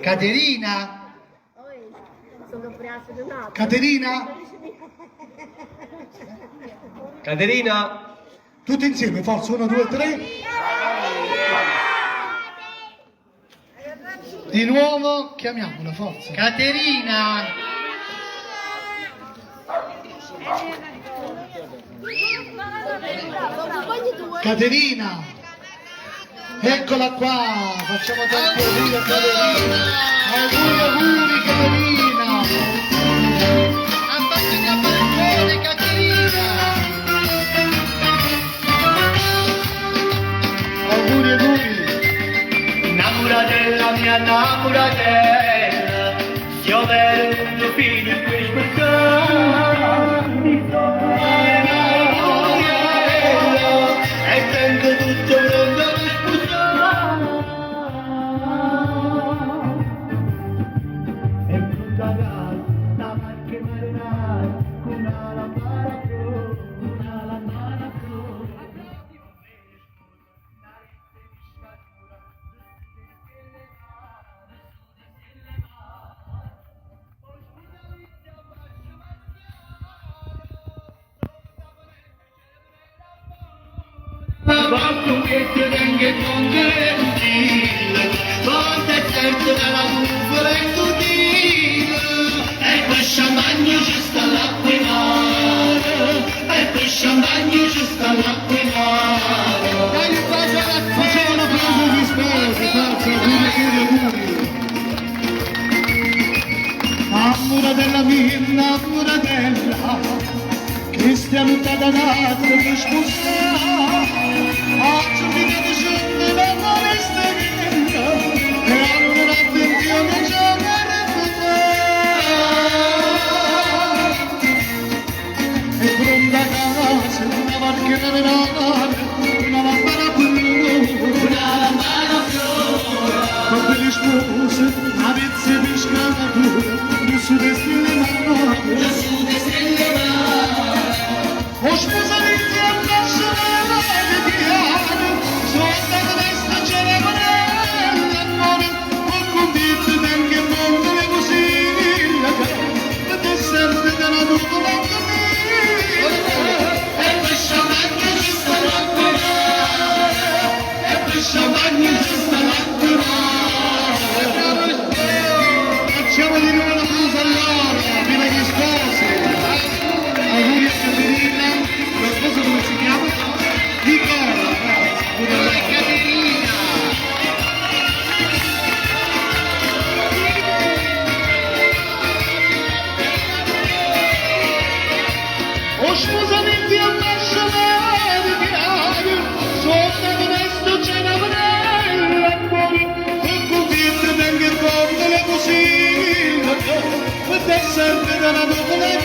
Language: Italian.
Caterina? Caterina? Caterina? Tutti insieme, forza, 1, 2, 3. Di nuovo, chiamiamola, forza. Caterina! Caterina! Eccola qua! Facciamo tanti auguri a Caterina! Auguri, auguri Caterina! Abbassiniamo le cuore Caterina! Auguri, auguri! Innamoratella mia innamoratella, se io avere un tuo figlio in quel perché ti e tengo tutto pronto a sposare e tutta casa la macchina marinare con una lampada blu, una lampada blu. Quanto che ti venga con gentile, quanto è certo dalla nuvola e tu e per champagne ci sta l'acqua in mare, e per champagne ci sta l'acqua in mare. Dai un bacio alla facciamo una frase di sposi, forza, auguri, auguri. Ammuratella mia, ammuratella, che stiamo da nato per sposare. Oggi mi devo scendere da questa vita, e allora attenzione giocare con me. E pronta casa, una barchetta venale, una lampada blu, Una lampada blu, con quelle spose, a vezze di scavatura, non su destine mano. da su di stelle mare. O sposalizia nazionale di piano, sono questa ceremonia, amore, ho convinto che il mondo è così, ma ti serve della nuvola E per champagne ci sta l'acqua in mare, e per champagne ci sta l'acqua in mare. Facciamo di nuovo la blusa all'ora, prima gli sposi. Auguri a Caterina, lo sposo come si chiama? Nicola, Caterina. O sposamenti appassionati di piano, sotto questo c'è una bella amore, e convinto che il mondo è così, ma te serve dalla nuvola e